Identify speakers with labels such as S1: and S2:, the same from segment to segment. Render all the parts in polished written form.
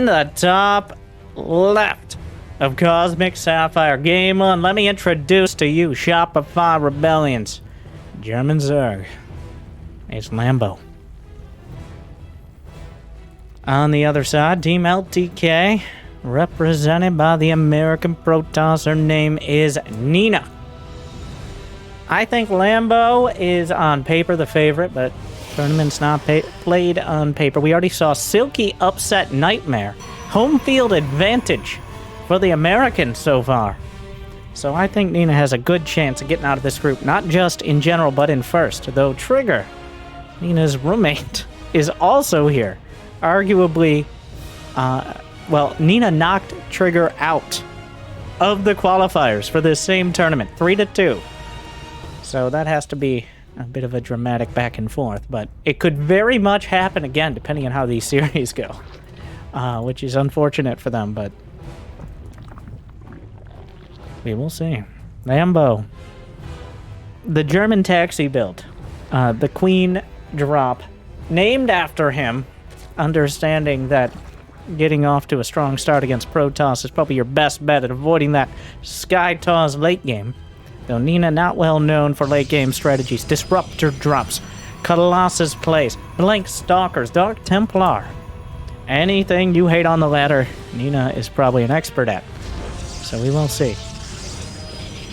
S1: In the top left of Cosmic Sapphire Game 1, let me introduce to you Shopify Rebellions. German Zerg. It's Lambo. On the other side, Team LTK, represented by the American Protoss. Her name is Nina. I think Lambo is on paper the favorite, but tournament's not played on paper. We already saw Silky upset Nightmare. Home field advantage for the Americans so far. So I think Nina has a good chance of getting out of this group, not just in general, but in first. Though Trigger, Nina's roommate, is also here. Arguably, well, Nina knocked Trigger out of the qualifiers for this same tournament, 3-2. So that has to be a bit of a dramatic back and forth, but it could very much happen again, depending on how these series go, which is unfortunate for them, but we will see. Lambo, the German taxi build, the Queen drop, named after him, understanding that getting off to a strong start against Protoss is probably your best bet at avoiding that Sky Toss late game. Though Nina not well known for late game strategies. Disruptor drops, Colossus plays, Blank Stalkers, Dark Templar. Anything you hate on the ladder, Nina is probably an expert at. So we will see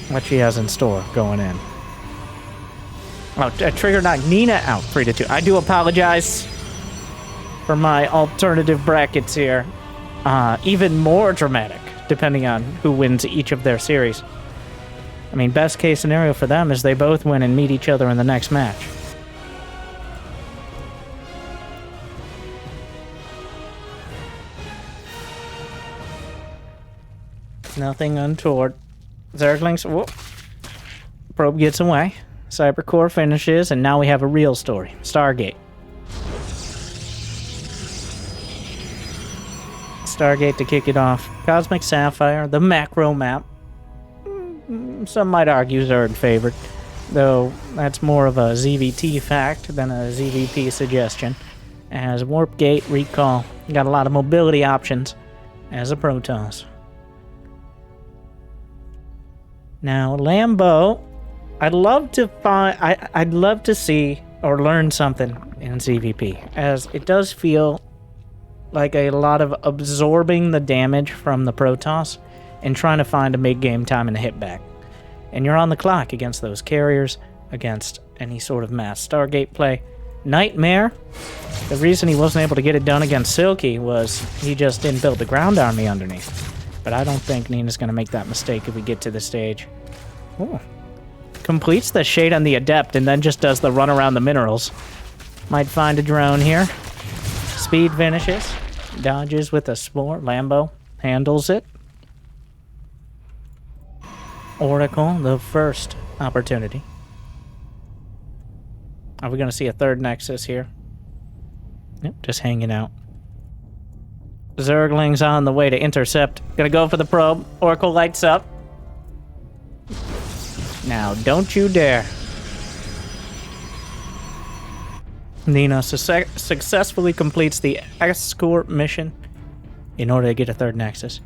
S1: what she has in store going in. Oh, Trigger knocked Nina out 3-2. I do apologize for my alternative brackets here. Even more dramatic, depending on who wins each of their series. I mean, best case scenario for them is they both win and meet each other in the next match. Nothing untoward. Zerglings, whoop. Probe gets away. Cybercore finishes, and now we have a real story. Stargate. Stargate to kick it off. Cosmic Sapphire, the macro map. Some might argue Zerg favored, though that's more of a ZVT fact than a ZVP suggestion. As Warp Gate, Recall, got a lot of mobility options as a Protoss. Now, Lambo, I'd love to see or learn something in ZVP, as it does feel like a lot of absorbing the damage from the Protoss and trying to find a mid-game time and a hit back. And you're on the clock against those carriers, against any sort of mass Stargate play. Nightmare, the reason he wasn't able to get it done against Silky was he just didn't build the ground army underneath. But I don't think Nina's going to make that mistake if we get to the stage. Ooh. Completes the Shade on the Adept and then just does the run around the minerals. Might find a drone here. Speed finishes. Dodges with a Spore. Lambo handles it. Oracle, the first opportunity. Are we going to see a third Nexus here? Yep, just hanging out. Zergling's on the way to intercept. Gonna go for the probe. Oracle lights up. Now, don't you dare. Nina successfully completes the escort mission in order to get a third Nexus.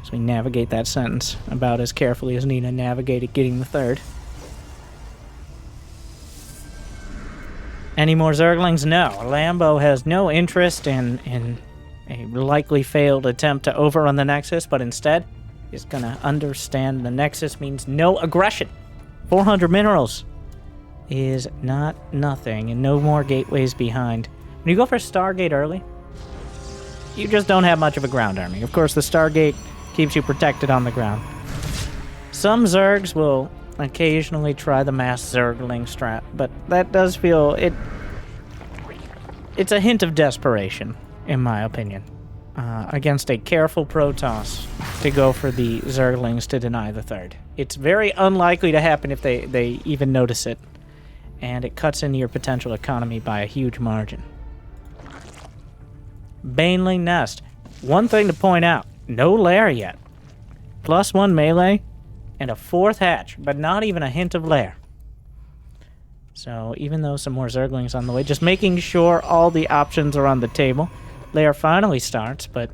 S1: So we navigate that sentence about as carefully as Nina navigated getting the third. Any more Zerglings? No. Lambo has no interest in a likely failed attempt to overrun the Nexus, but instead is going to understand the Nexus means no aggression. 400 minerals is not nothing, and no more gateways behind. When you go for Stargate early, you just don't have much of a ground army. Of course, the Stargate keeps you protected on the ground. Some Zergs will occasionally try the mass Zergling strat, but that does feel it's a hint of desperation, in my opinion, against a careful Protoss to go for the Zerglings to deny the third. It's very unlikely to happen if they even notice it, and it cuts into your potential economy by a huge margin. Baneling Nest. One thing to point out, no lair yet. +1 melee and a fourth hatch, but not even a hint of lair. So even though some more Zerglings on the way, just making sure all the options are on the table. layer finally starts, but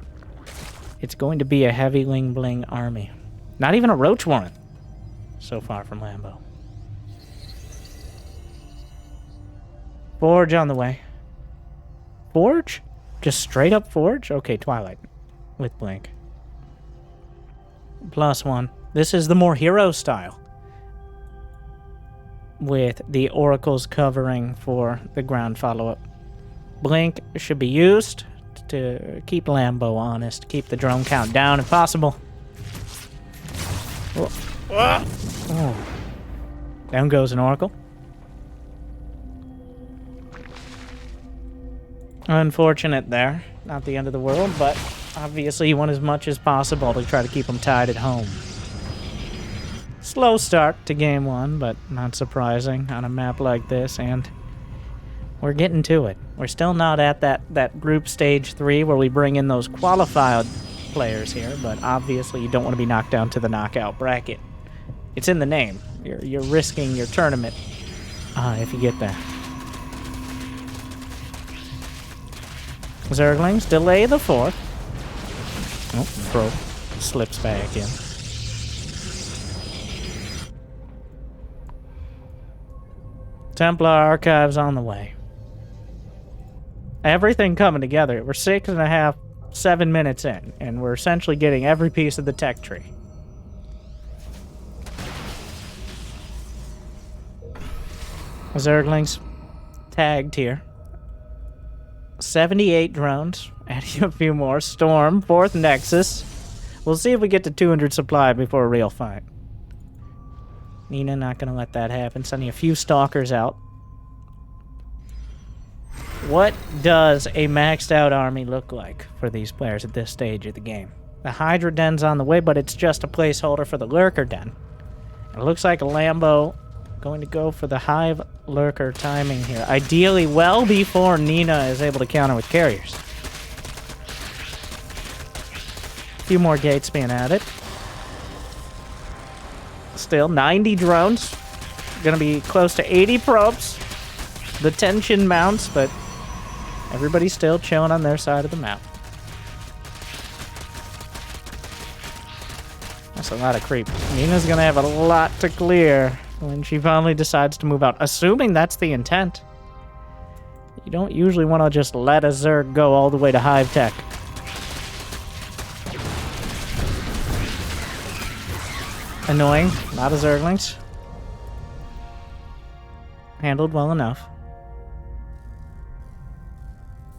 S1: it's going to be a heavy Ling Bling army. Not even a Roach Warren so far from Lambo. Forge on the way. Forge? Just straight up Forge? Okay, Twilight with Blink. +1. This is the more hero style, with the oracles covering for the ground follow-up. Blink should be used to keep Lambo honest, keep the drone count down if possible. Oh. Down goes an oracle. Unfortunate there. Not the end of the world, but obviously you want as much as possible to try to keep them tied at home. Slow start to game 1, but not surprising on a map like this, and we're getting to it. We're still not at that group stage 3 where we bring in those qualified players here, but obviously you don't want to be knocked down to the knockout bracket. It's in the name. You're risking your tournament if you get there. Zerglings delay the 4th. Oh, Pro slips back in. Templar Archives on the way. Everything coming together. We're 6.5, 7 minutes in, and we're essentially getting every piece of the tech tree. Zerglings tagged here. 78 drones. Adding a few more. Storm. 4th Nexus. We'll see if we get to 200 supply before a real fight. Nina not going to let that happen. Sending a few stalkers out. What does a maxed out army look like for these players at this stage of the game? The Hydra Den's on the way, but it's just a placeholder for the Lurker Den. It looks like a Lambo going to go for the Hive Lurker timing here. Ideally well before Nina is able to counter with carriers. A few more gates being added. Still 90 drones. Gonna be close to 80 probes. The tension mounts, but everybody's still chilling on their side of the map. That's a lot of creep. Nina's gonna have a lot to clear when she finally decides to move out, assuming that's the intent. You don't usually want to just let a Zerg go all the way to Hive Tech. Annoying. Not a Zerglings. Handled well enough.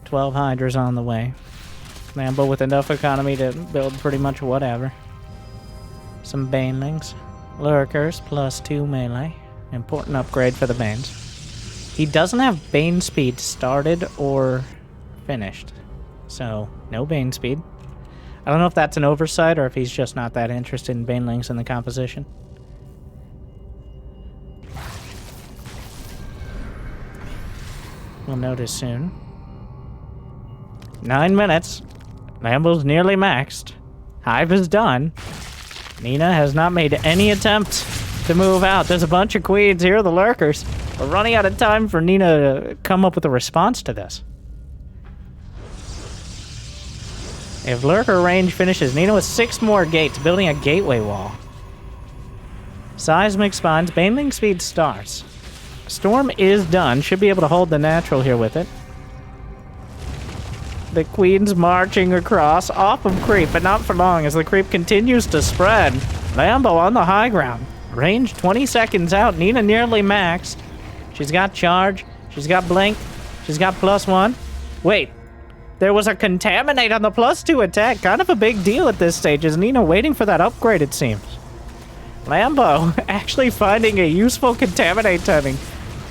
S1: 12 Hydras on the way. Lambo with enough economy to build pretty much whatever. Some Banelings. Lurkers +2 melee. Important upgrade for the Banes. He doesn't have Bane speed started or finished. So, no Bane speed. I don't know if that's an oversight or if he's just not that interested in Banelings in the composition. We'll notice soon. 9 minutes. Lambo's nearly maxed. Hive is done. Nina has not made any attempt to move out. There's a bunch of queens here, the Lurkers. We're running out of time for Nina to come up with a response to this. If Lurker range finishes, Nina with 6 more gates, building a gateway wall. Seismic spawns, Baneling speed starts. Storm is done, should be able to hold the natural here with it. The queen's marching across, off of creep, but not for long as the creep continues to spread. Lambo on the high ground. Range 20 seconds out, Nina nearly maxed. She's got charge, she's got blink, she's got +1. Wait, there was a contaminate on the +2 attack. Kind of a big deal at this stage. Is Nina waiting for that upgrade, it seems. Lambo actually finding a useful contaminate timing.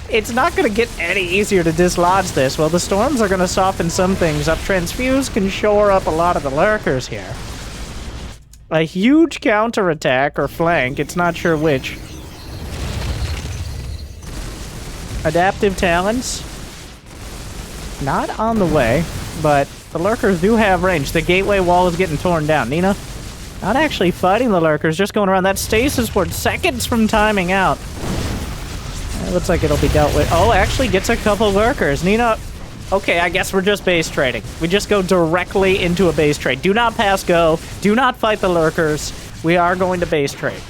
S1: It's not going to get any easier to dislodge this. Well, the storms are going to soften some things up. Transfuse can shore up a lot of the Lurkers here. A huge counterattack or flank, it's not sure which. Adaptive Talons. Not on the way, but the Lurkers do have range. The gateway wall is getting torn down. Nina, not actually fighting the Lurkers, just going around. That stasis ward seconds from timing out. It looks like it'll be dealt with. Oh, actually gets a couple Lurkers. Nina, Okay, I guess we're just base trading. We just go directly into a base trade. Do not pass go. Do not fight the lurkers. We are going to base trade.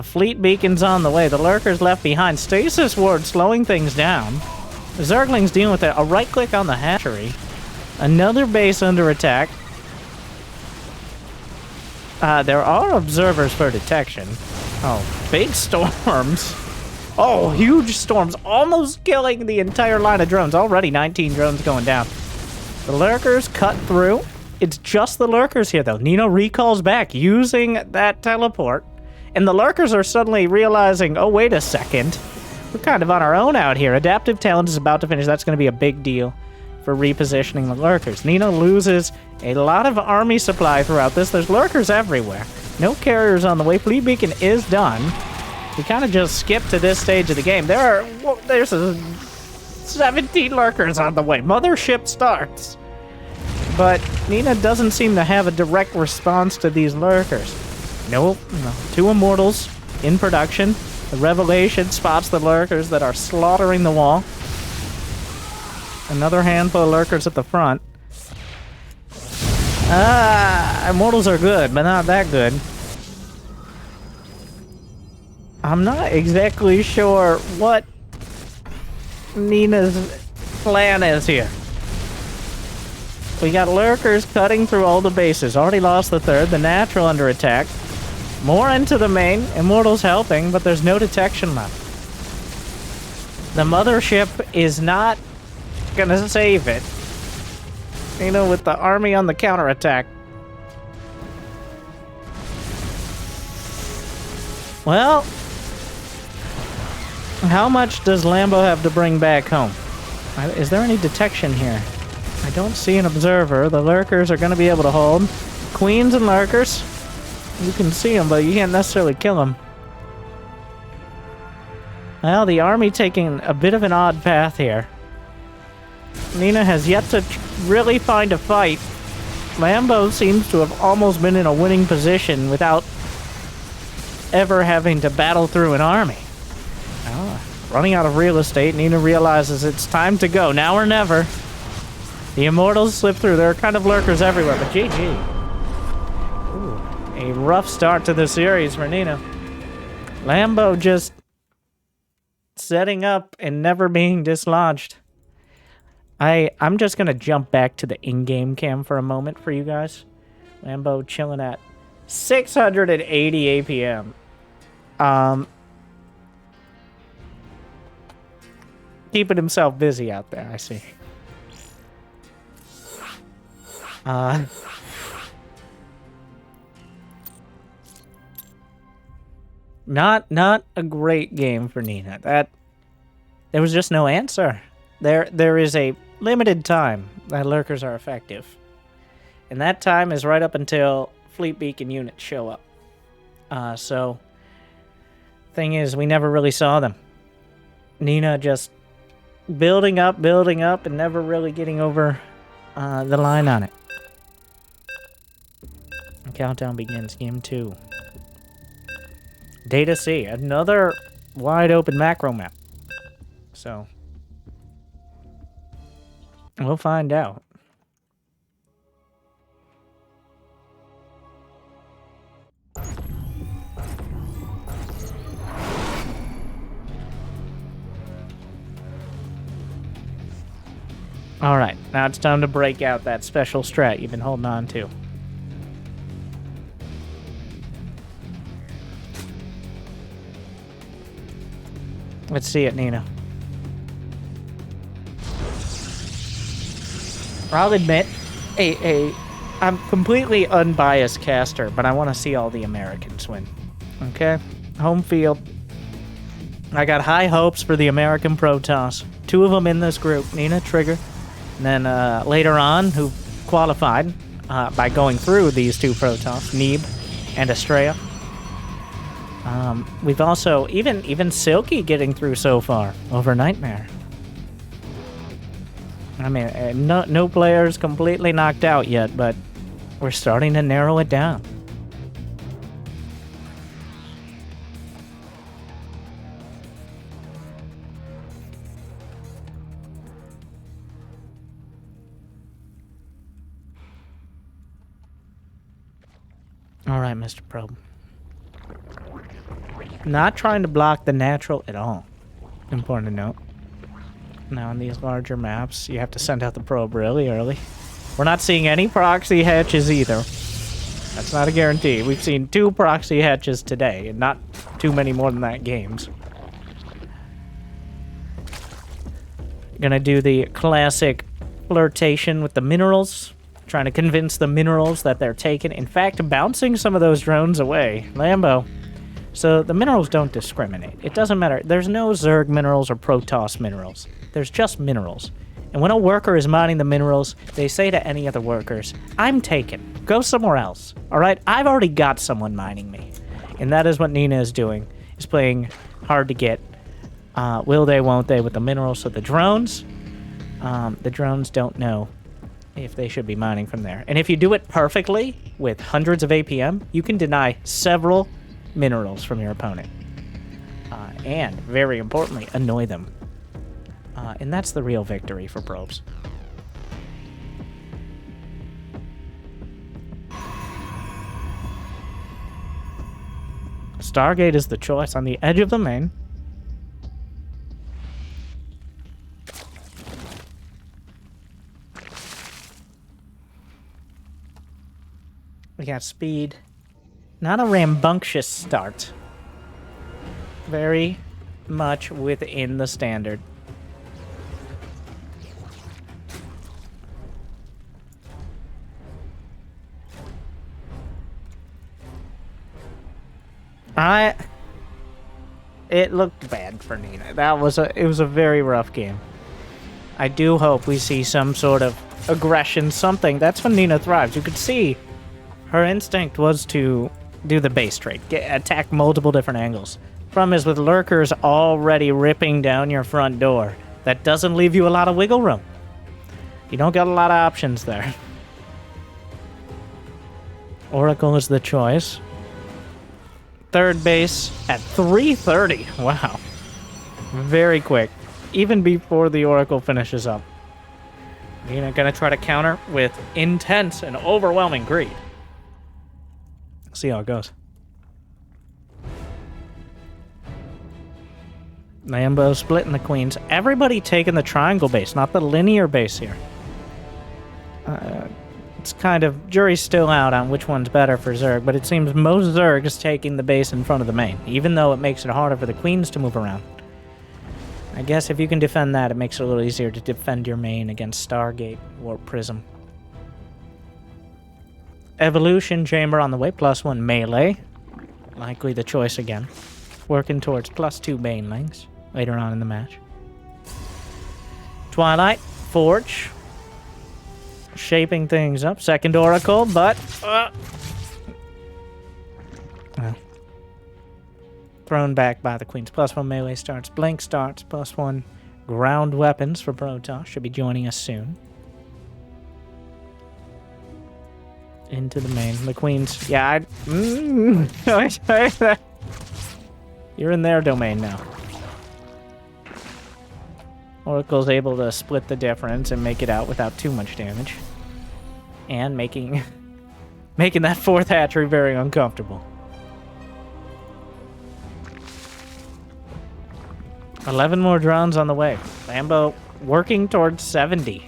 S1: Fleet beacons on the way. The lurkers left behind. Stasis ward slowing things down. The Zerglings dealing with it. A right click on the hatchery. Another base under attack. There are observers for detection. Oh, big storms. Oh, huge storms. Almost killing the entire line of drones. Already 19 drones going down. The lurkers cut through. It's just the lurkers here, though. Nino recalls back using that teleport. And the lurkers are suddenly realizing, oh, wait a second. We're kind of on our own out here. Adaptive talent is about to finish. That's going to be a big deal for repositioning the lurkers. Nino loses a lot of army supply throughout this. There's lurkers everywhere. No carriers on the way. Fleet beacon is done. We kind of just skipped to this stage of the game. There's 17 lurkers on the way. Mothership starts. But Nina doesn't seem to have a direct response to these lurkers. No, 2 immortals in production. The Revelation spots the lurkers that are slaughtering the wall. Another handful of lurkers at the front. Immortals are good, but not that good. I'm not exactly sure what Nina's plan is here. We got lurkers cutting through all the bases. Already lost the third. The natural under attack. More into the main. Immortals helping, but there's no detection left. The mothership is not gonna save it. With the army on the counterattack. Well, how much does Lambo have to bring back home? Is there any detection here? I don't see an observer. The lurkers are going to be able to hold. Queens and lurkers. You can see them, but you can't necessarily kill them. Well, the army taking a bit of an odd path here. Nina has yet to really find a fight. Lambo seems to have almost been in a winning position without ever having to battle through an army. Running out of real estate, Nina realizes it's time to go, now or never. The Immortals slip through. There are kind of lurkers everywhere, but GG. Ooh, a rough start to the series for Nina. Lambo just setting up and never being dislodged. I'm just going to jump back to the in-game cam for a moment for you guys. Lambo chilling at 680 APM. Keeping himself busy out there, I see. Not a great game for Nina. There was just no answer. There is a limited time that lurkers are effective. And that time is right up until fleet beacon units show up. So, thing is, we never really saw them. Nina just building up, and never really getting over the line on it. Countdown begins, game 2. Data C, another wide open macro map. So, we'll find out. Alright, now it's time to break out that special strat you've been holding on to. Let's see it, Nina. I'll admit, I'm completely unbiased caster, but I want to see all the Americans win. Okay? Home field. I got high hopes for the American Protoss. 2 of them in this group, Nina, Trigger, and then later on, who qualified by going through these 2 Protoss, Neeb and Estrella. We've also, even Silky getting through so far, over Nightmare. I mean, no players completely knocked out yet, but we're starting to narrow it down. Alright, Mr. Probe. Not trying to block the natural at all. Important to note. Now, on these larger maps, you have to send out the probe really early. We're not seeing any proxy hatches either. That's not a guarantee. We've seen 2 proxy hatches today, and not too many more than that games. Gonna do the classic flirtation with the minerals. Trying to convince the minerals that they're taken. In fact, bouncing some of those drones away. Lambo. So the minerals don't discriminate. It doesn't matter. There's no Zerg minerals or Protoss minerals. There's just minerals. And when a worker is mining the minerals, they say to any other workers, I'm taken. Go somewhere else. Alright? I've already got someone mining me. And that is what Nina is doing. Is playing hard to get. Will they, won't they with the minerals. So the drones don't know if they should be mining from there. And if you do it perfectly with hundreds of APM, you can deny several minerals from your opponent. And, very importantly, annoy them. And that's the real victory for probes. Stargate is the choice on the edge of the main. We got speed. Not a rambunctious start. Very much within the standard. It looked bad for Nina. It was a very rough game. I do hope we see some sort of aggression, something. That's when Nina thrives. You could see her instinct was to do the base trade, attack multiple different angles. Problem is, with lurkers already ripping down your front door, that doesn't leave you a lot of wiggle room. You don't got a lot of options there. Oracle is the choice. Third base at 3:30. Wow. Very quick. Even before the Oracle finishes up. Nina gonna try to counter with intense and overwhelming greed. See how it goes. Lambo splitting the queens. Everybody taking the triangle base, not the linear base here. It's kind of, jury's still out on which one's better for Zerg, but it seems most Zergs taking the base in front of the main, even though it makes it harder for the queens to move around. I guess if you can defend that, it makes it a little easier to defend your main against Stargate or Prism. Evolution Chamber on the way, +1 melee. Likely the choice again. Working towards +2 banelings later on in the match. Twilight, Forge. Shaping things up. Second Oracle, but... thrown back by the queens. +1 melee starts. Blink starts. +1 ground weapons for Protoss. Should be joining us soon. Into the main. The queens. Yeah, you're in their domain now. Oracle's able to split the difference and make it out without too much damage. And making that fourth hatchery very uncomfortable. 11 more drones on the way. Lambo working towards 70.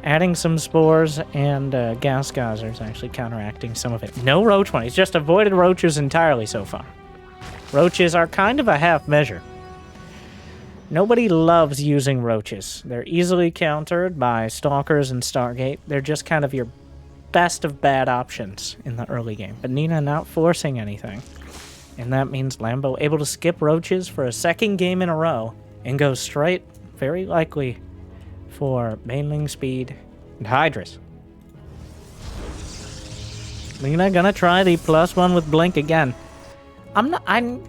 S1: Adding some spores and gas geysers, actually counteracting some of it. No roach one. He's just avoided roaches entirely so far. Roaches are kind of a half measure. Nobody loves using roaches. They're easily countered by Stalkers and Stargate. They're just kind of your best of bad options in the early game. But Nina not forcing anything. And that means Lambo able to skip roaches for a second game in a row and go straight, very likely, for Baneling Speed and Hydras. Nina gonna try the +1 with Blink again. I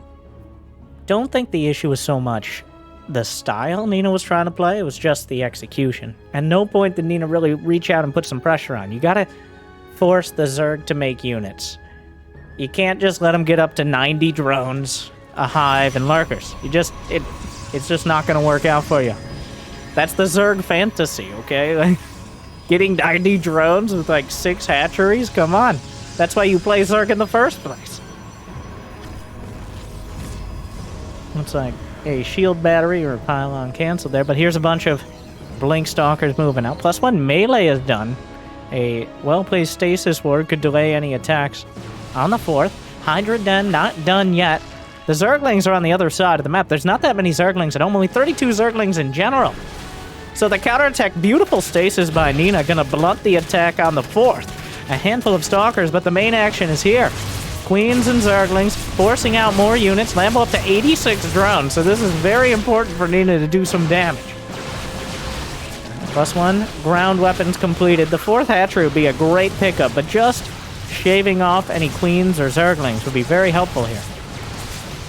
S1: don't think the issue was so much the style Nina was trying to play, it was just the execution. At no point did Nina really reach out and put some pressure on. You gotta force the Zerg to make units. You can't just let them get up to 90 drones, a hive, and lurkers. It's just not gonna work out for you. That's the Zerg fantasy, okay? Getting 90 drones with like 6 hatcheries? Come on. That's why you play Zerg in the first place. Looks like a shield battery or a pylon canceled there, but here's a bunch of Blink Stalkers moving out. +1 melee is done. A well-placed stasis ward could delay any attacks on the 4th. Hydra Den not done yet. The Zerglings are on the other side of the map. There's not that many Zerglings at home, only 32 Zerglings in general. So the counterattack, beautiful stasis by Nina, gonna blunt the attack on the 4th. A handful of Stalkers, but the main action is here. Queens and Zerglings forcing out more units. Lambo up to 86 drones, so this is very important for Nina to do some damage. +1 ground weapons completed. The 4th hatchery would be a great pickup, but just shaving off any Queens or Zerglings would be very helpful here.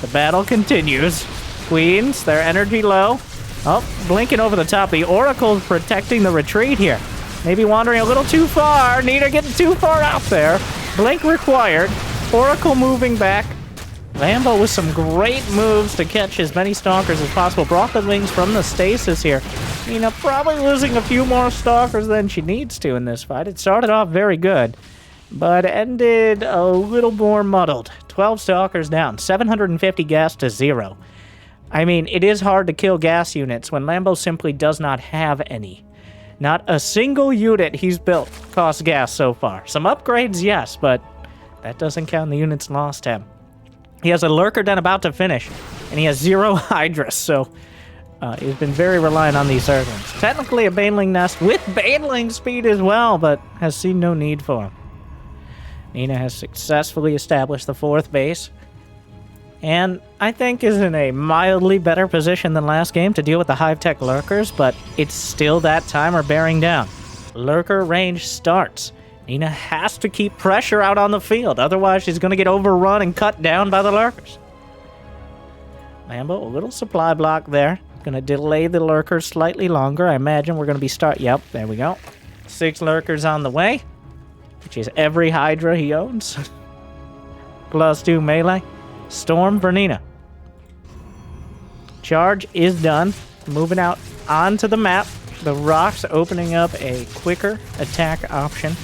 S1: The battle continues. Queens, their energy low. Oh, blinking over the top. The Oracle's protecting the retreat here. Maybe wandering a little too far. Nina getting too far out there. Blink required. Oracle moving back. Lambo with some great moves to catch as many Stalkers as possible. Brought the wings from the stasis here. Nina probably losing a few more Stalkers than she needs to in this fight. It started off very good, but ended a little more muddled. 12 Stalkers down. 750 gas to 0. I mean, it is hard to kill gas units when Lambo simply does not have any. Not a single unit he's built costs gas so far. Some upgrades, yes, but that doesn't count the units lost him. He has a Lurker Den about to finish, and he has 0 Hydras, so he's been very reliant on these Zerglings. Technically a Baneling Nest with Baneling speed as well, but has seen no need for him. Nina has successfully established the 4th base, and I think is in a mildly better position than last game to deal with the Hive-Tech Lurkers, but it's still that timer bearing down. Lurker range starts. Nina has to keep pressure out on the field, otherwise she's going to get overrun and cut down by the Lurkers. Lambo, a little supply block there. Going to delay the Lurkers slightly longer. I imagine we're going to be Yep, there we go. 6 Lurkers on the way, which is every Hydra he owns. +2 melee. Storm for Nina. Charge is done. Moving out onto the map. The rocks opening up a quicker attack option.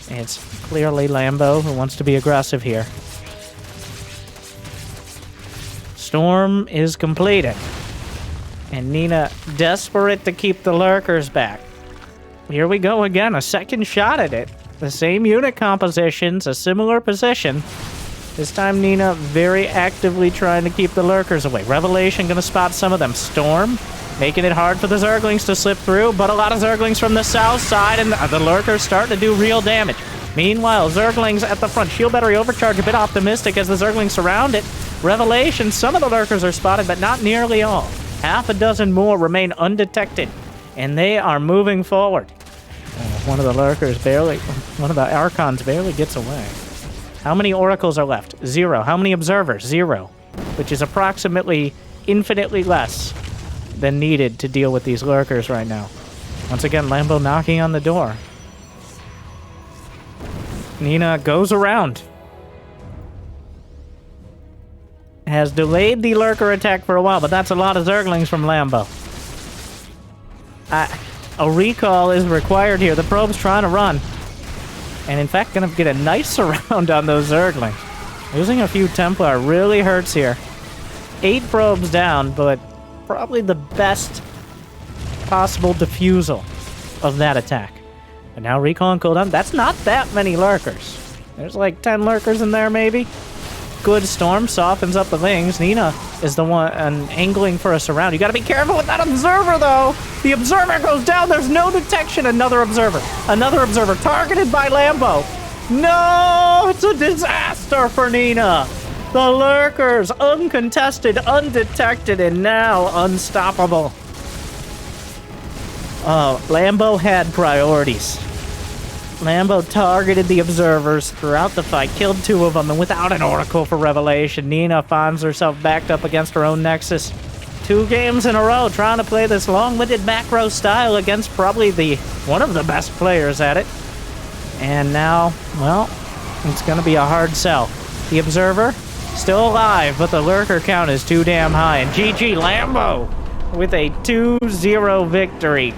S1: It's clearly Lambo who wants to be aggressive here. Storm is completed. And Nina desperate to keep the Lurkers back. Here we go again, a second shot at it. The same unit compositions, a similar position. This time Nina very actively trying to keep the Lurkers away. Revelation gonna spot some of them. Storm making it hard for the Zerglings to slip through, but a lot of Zerglings from the south side, and the Lurkers starting to do real damage. Meanwhile, Zerglings at the front. Shield battery overcharge, a bit optimistic as the Zerglings surround it. Revelation, some of the Lurkers are spotted, but not nearly all. Half a dozen more remain undetected, and they are moving forward. One of the Archons barely gets away. How many Oracles are left? 0. How many Observers? 0. Which is approximately infinitely less than needed to deal with these Lurkers right now. Once again, Lambo knocking on the door. Nina goes around. Has delayed the Lurker attack for a while, but that's a lot of Zerglings from Lambo. A recall is required here. The probe's trying to run. And in fact, gonna get a nice surround on those Zerglings. Losing a few Templar really hurts here. 8 probes down, but probably the best possible defusal of that attack. But now recall and cooldown. That's not that many Lurkers. There's like 10 Lurkers in there, maybe. Good Storm softens up the wings. Nina is the one angling for a surround. You gotta be careful with that Observer, though. The Observer goes down. There's no detection. Another Observer. Another Observer targeted by Lambo. No! It's a disaster for Nina. The Lurkers, uncontested, undetected, and now unstoppable. Lambo had priorities. Lambo targeted the Observers throughout the fight, killed 2 of them, and without an Oracle for Revelation, Nina finds herself backed up against her own Nexus. 2 games in a row trying to play this long-winded macro style against probably one of the best players at it. And now, well, it's going to be a hard sell. The Observer, still alive, but the Lurker count is too damn high. And GG Lambo with a 2-0 victory.